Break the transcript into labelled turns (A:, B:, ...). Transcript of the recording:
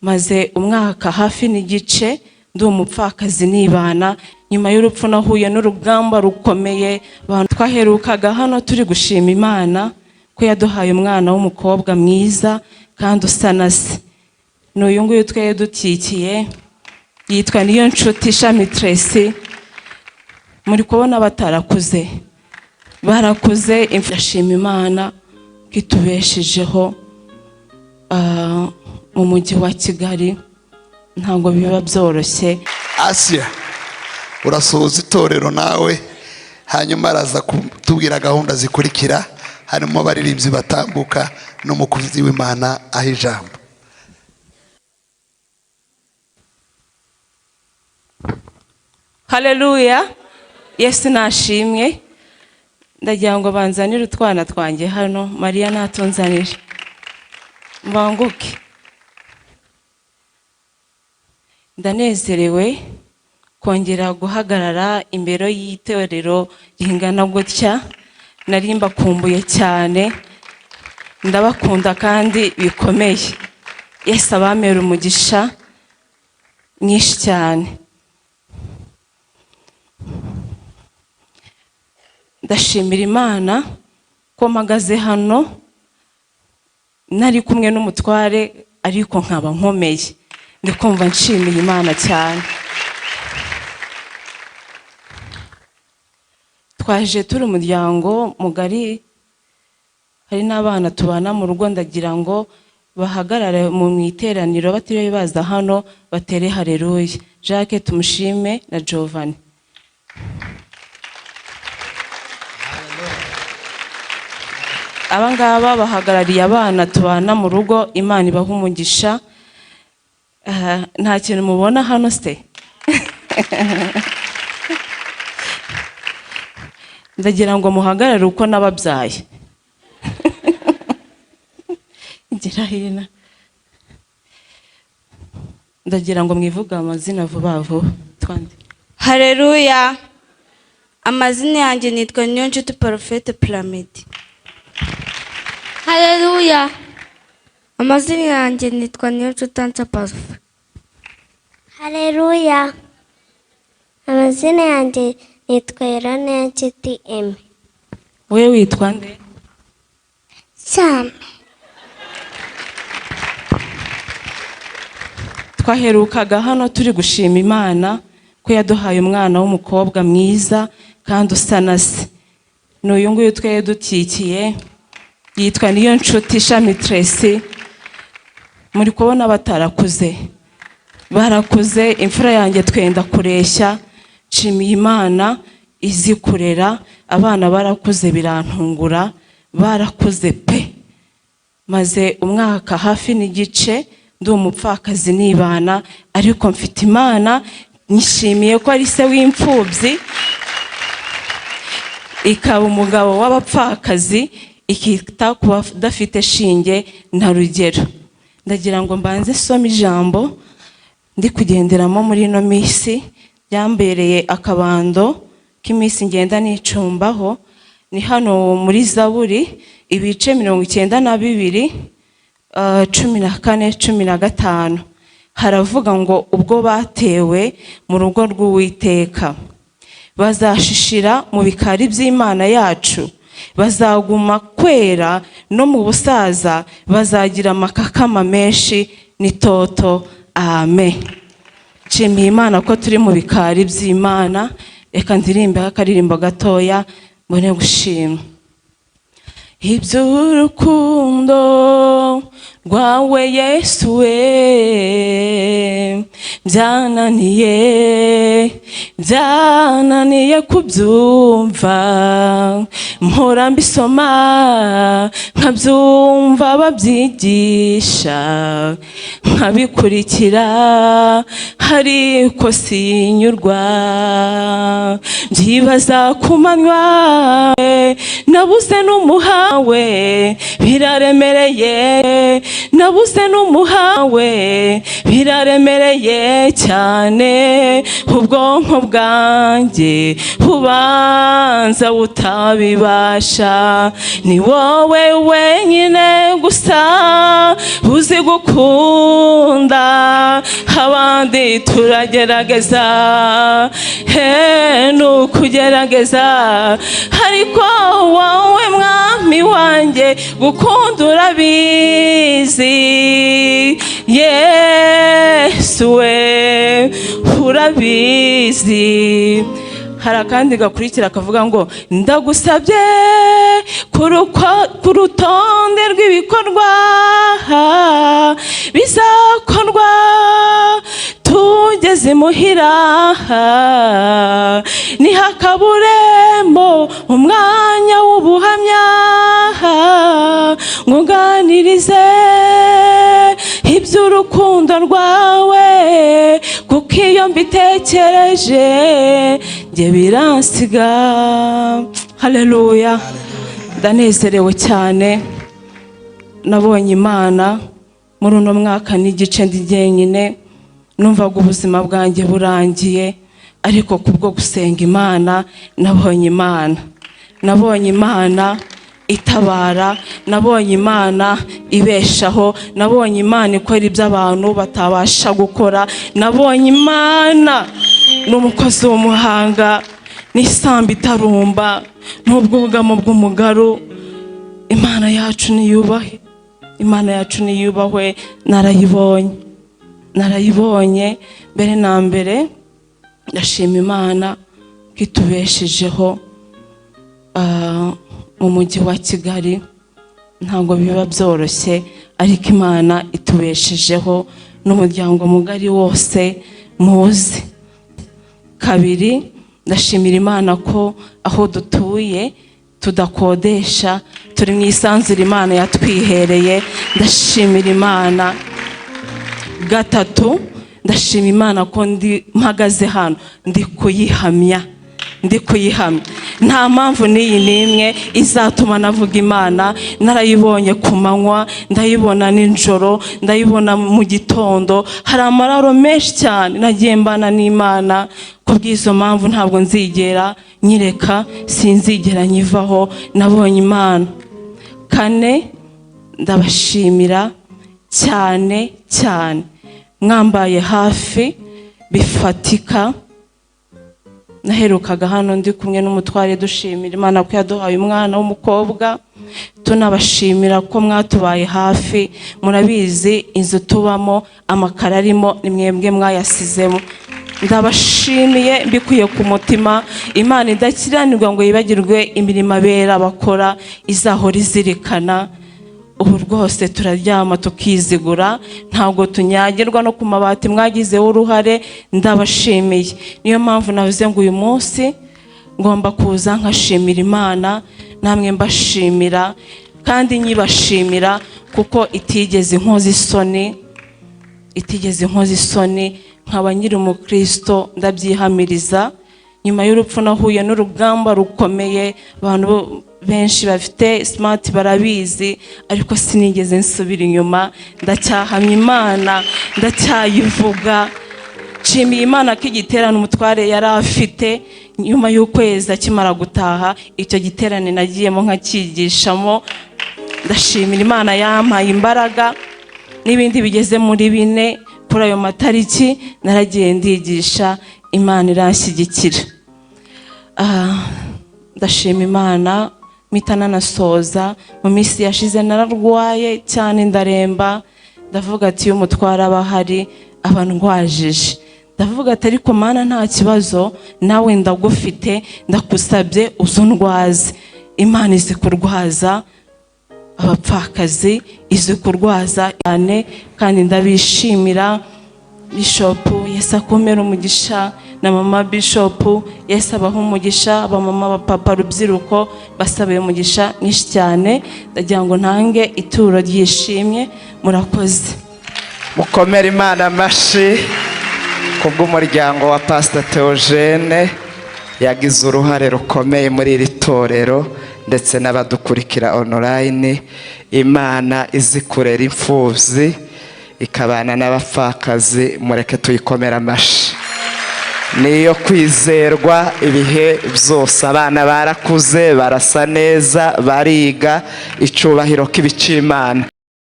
A: maze umwaka hafi n'igice ndi umupfakazi nibana. Nyuma y'urupfu nahuye n'urugamba rukomeye. Twaherukaga hano turi gushima Imana ko yaduhaye umwana w'umukobwa mwiza kandi usa na se. N'uyu nguyu twari dukikiye yitwa Niyonshuti Shami Tracy. Muri kubona batarakuze, barakuze. Ndashima Imana ko itubeshejeho mu mujyi wa Kigali. Ntabwo biba byoroshye.
B: Asia, urasoza itorero nawe, hanyuma araza kutubwira gahunda zikurikira, harimo abaririmbyi batambuka n'umukozi w'Imana aho ijambo.
A: Haleluya, Yesu nashimwe. Ndagira ngo banzanire utwana twanjye hano. Mariya natunzanire mbanguke. Ndanezerewe kongera guhagarara imbere y'itorero ringana gutya. Nari mbakumbuye cyane, ndabakunda kandi bikomeye. Yesu abamera umugisha mwinshi cyane. Ndashimira Imana ko mpagaze hano nari kumwe n'umutware ariko nkaba nkomeye. Ndikumva nshimiye Imana cyane. Twaje turi umuryango mugari, hari n'abana tubana mu rugo. Ndagira ngo bahagarare mu iteraniro batiriwe baza hano batere haleluya. Jacques Tumushime na Giovanni. Abangaba bahagarariye abana tubana mu rugo. Imana ibaha umugisha. Nta kintu mubona hano se? Ndagira ngo muhagarare uko nababyaye. Ngira hino. Ndagira ngo mwivuga amazina vuba vuba. Twande.
C: Haleluya. Amazina yanjye nitwa Niyonshuti Prophete Pyramide.
D: Haleluya. Amazina yanjye nitwa Niyonshuti Ansa Parufe.
E: Haleluya. Amazina yanjye nitwa Niyonshuti Emi.
A: Wewe witwa nde?
E: Sam.
A: Twaherukaga hano turi gushima Imana ko yaduhaye umwana w'umukobwa mwiza kandi usa na se. N'uyu nguyu twari dukikiye yitwa Niyonshuti Shami Tracy. Muri kubona batarakuze, barakuze. Imfura yanjye twenda kureshya. Nshimiye Imana izi kurera. Abana barakuze birantungura, barakuze pe. Maze umwaka hafi n'igice ndi umupfakazi nibana, ariko mfite Imana. Nishimiye ko ari se w'imfubyi, ikaba umugabo w'abapfakazi, ikita ku badafite shinge na rugero. Ndagira ngo mbanze some ijambo ndi kugenderamo muri ino minsi. Byambereye akabando k'iminsi ngenda nicumbaho. Ni hano muri Zaburi ibice 92 14 15. Haravuga ngo ubwo batewe mu rugo rw'Uwiteka bazashishira mu bikari by'Imana yacu. Bazaguma kwera no mu busaza bazagira amakakama menshi n'itoto. Amen. Nshimiye Imana ko turi mu bikari by'Imana. Reka ndirimbe akaririmbo gatoya mbone gushima. Iby'urukundo rwawe Yesu we byananiye kubyumva. Mpora mbisoma nkabyumva babyigisha, nkabikurikira ariko sinyurwa. Byibaza ku manywa nabuze n'umuhawe, biraremereye. Nabuze n'umuhawe, biraremereye cyane. Ubwo ubwonko bwanjye ubanza utabibasha. Ni wowe wenyine gusa uzi gukunda, abandi turagerageza ni ukugerageza, ariko wowe mwami wanjye gukunda urabizi. Yesu we urabizi. Hari akandi gakurikira kavuga ngo ndagusabye ku rutonde rw'ibikorwa bizakorwa tugeze muhira, ntihakaburemo umwanya w'ubuhamya, nkuganirize iby'urukundo rwawe, kuko iyo mbitekereje njye biransiga. Haleluya. Ndanezerewe cyane, nabonye Imana muri uno mwaka n'igice ndi jyenyine, numvaga ubuzima bwanjye burangiye, ariko kubwo gusenga Imana nabonye Imana. Nabonye Imana itabara, nabonye Imana ibeshaho, nabonye Imana ikora ibyo abantu batabasha gukora, nabonye Imana n'umukozi w'umuhanga, n'isambu itarumba, n'ubwugamo bw'umugaru. Imana yacu niyubahe, Imana yacu niyubahwe. Narayibonye mbere na mbere. Ndashima Imana ko itubeshejeho mu mujyi wa Kigali. Ntabwo biba byoroshye, ariko Imana itubeshejeho n'umuryango mugari wose muzi. Kabiri, ndashimira Imana ko aho dutuye tudakodesha, turi mu isanzure Imana yatwihereye. Ndashimira Imana. Gatatu, ndashima Imana ko mpagaze hano ndi kuyihamya. Nta mpamvu n'iyi n'imwe izatuma navuga Imana. Narayibonye ku manywa, ndayibona nijoro, ndayibona mu gitondo. Hari amararo menshi cyane nagiye mbana n'Imana. Kubw'izo mpamvu ntabwo nzigera nyireka, sinzigera nyivaho. Nabonye Imana. Kane, ndabashimira cyane cyane, mwambaye hafi bifatika. Naherukaga hano ndi kumwe n'umutware dushimira Imana ko yaduhaye umwana w'umukobwa, tunabashimira ko mwatubaye hafi. Murabizi inzu tubamo amakara arimo ni mwebwe mwayasizemo. Ndabashimiye mbikuye ku mutima. Imana idakiranirwa ngo yibagirwe imirimo abera bakora, izahora izirikana. Ubu rwose turaryama tukizigura, ntabwo tunyagirwa no ku mabati mwagizeho uruhare. Ndabashimiye. Niyo mpamvu navuze ngo uyu munsi ngomba kuza nkashimira Imana, namwe mbashimira, kandi nyibashimira kuko itigeze inkoza isoni. Nkaba nyiri umukristo, ndabyihamiriza. Nyuma y'urupfu nahuye n'urugamba rukomeye, abantu benshi bafite smart barabizi, ariko sinigeze nsubira inyuma. Ndacyahamya Imana, ndacyayivuga. Nshimiye Imana ko igiterane umutware yari afite, nyuma y'ukwezi akimara gutaha, icyo giterane nagiyemo nkakigishamo. Ndashimira Imana yampaye imbaraga. N'ibindi bigeze muri 4 kuri ayo matariki naragiye ndigisha. Imana iranshyigikira. Ndashima Imana. Mpita nanasoza. Mu minsi yashize nararwaye cyane, ndaremba. Ndavuga ati iyo umutwara aba ahari aba ndwajije. Ndavuga ati ariko Mana nta kibazo, nawe ndagufite, ndagusabye uzundwaze. Imana izi kurwaza abapfakazi, izi kurwaza cyane, kandi ndabishimira. Bishop Yesu akomera umugisha, na mama Bishop Yesu abaha umugisha, abamama bapapa rubyiruko basabiye umugisha mwinshi cyane. Ndagira ngo ntange ituro ryishimye. Murakoze.
F: Mukomere Imana amashyi kubw'umuryango wa Pastor Theogene yagize uruhare rukomeye muri iri torero, ndetse n'abadukurikira online. Imana izi kurera imfubyi ikabana n'abapfakazi, mureke tuyikomera amashyi. niyo kwizerwa ibihe byose. Abana barakuze barasa neza bariga, icyubahiro k'ibicimana.